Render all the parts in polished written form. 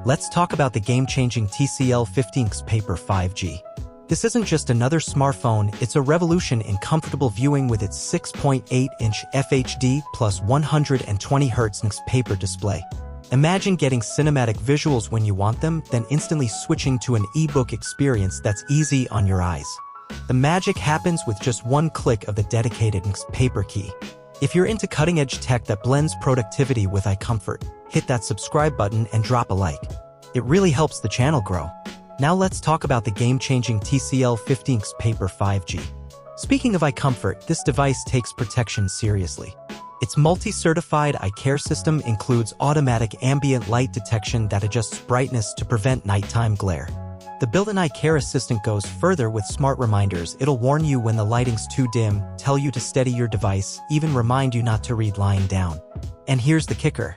Let's talk about the game-changing TCL 15XPAPER 5G. This isn't just another smartphone, it's a revolution in comfortable viewing with its 6.8-inch FHD plus 120Hz NXTPAPER display. Imagine getting cinematic visuals when you want them, then instantly switching to an e-book experience that's easy on your eyes. The magic happens with just one click of the dedicated NXTPAPER key. If you're into cutting-edge tech that blends productivity with eye comfort, hit that subscribe button and drop a like. It really helps the channel grow. Now let's talk about the game-changing TCL 15XPAPER 5G. Speaking of eye comfort, this device takes protection seriously. Its multi-certified eye care system includes automatic ambient light detection that adjusts brightness to prevent nighttime glare. The built-in eye care assistant goes further with smart reminders. It'll warn you when the lighting's too dim, tell you to steady your device, even remind you not to read lying down. And here's the kicker.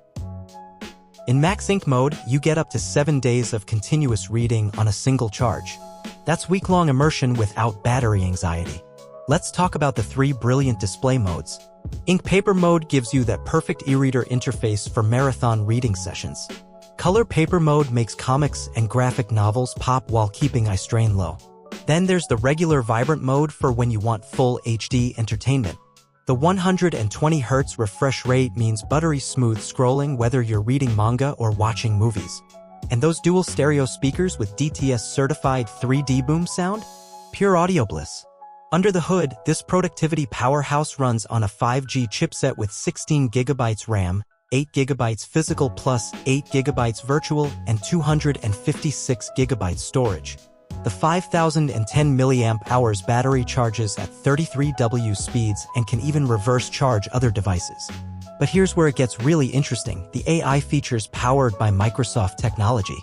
In Max Ink mode, you get up to 7 days of continuous reading on a single charge. That's week-long immersion without battery anxiety. Let's talk about the 3 brilliant display modes. Ink Paper mode gives you that perfect e-reader interface for marathon reading sessions. Color Paper mode makes comics and graphic novels pop while keeping eye strain low. Then there's the regular Vibrant mode for when you want full HD entertainment. The 120Hz refresh rate means buttery smooth scrolling whether you're reading manga or watching movies. And those dual stereo speakers with DTS certified 3D boom sound? Pure audio bliss. Under the hood, this productivity powerhouse runs on a 5G chipset with 16GB RAM, 8GB physical plus 8GB virtual, and 256GB storage. The 5010 mAh battery charges at 33W speeds and can even reverse charge other devices. But here's where it gets really interesting, the AI features powered by Microsoft technology.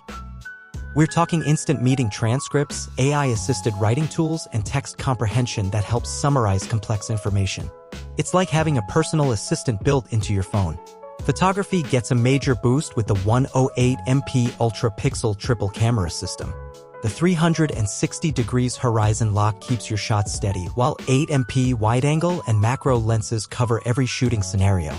We're talking instant meeting transcripts, AI-assisted writing tools, and text comprehension that helps summarize complex information. It's like having a personal assistant built into your phone. Photography gets a major boost with the 108MP ultra-pixel triple camera system. The 360 degrees horizon lock keeps your shots steady, while 8MP wide-angle and macro lenses cover every shooting scenario.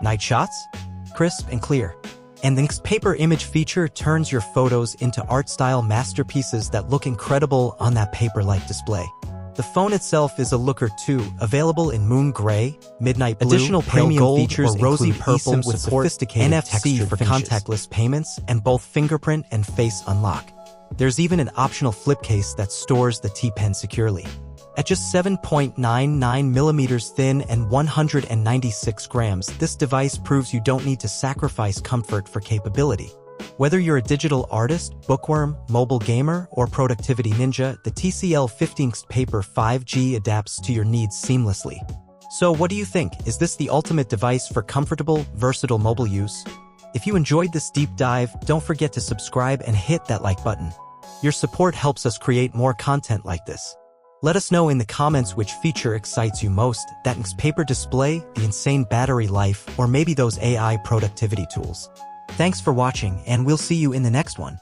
Night shots? Crisp and clear. And the NXTPAPER image feature turns your photos into art-style masterpieces that look incredible on that paper-like display. The phone itself is a looker too, available in moon gray, midnight blue, additional premium gold, features or rosy purple with sophisticated NFC for finishes, contactless payments, and both fingerprint and face unlock. There's even an optional flip case that stores the T-Pen securely. At just 7.99mm thin and 196 grams, this device proves you don't need to sacrifice comfort for capability. Whether you're a digital artist, bookworm, mobile gamer, or productivity ninja, the TCL 15XPAPER 5G adapts to your needs seamlessly. So what do you think? Is this the ultimate device for comfortable, versatile mobile use? If you enjoyed this deep dive, don't forget to subscribe and hit that like button. Your support helps us create more content like this. Let us know in the comments which feature excites you most, that NXTPAPER display, the insane battery life, or maybe those AI productivity tools. Thanks for watching, and we'll see you in the next one.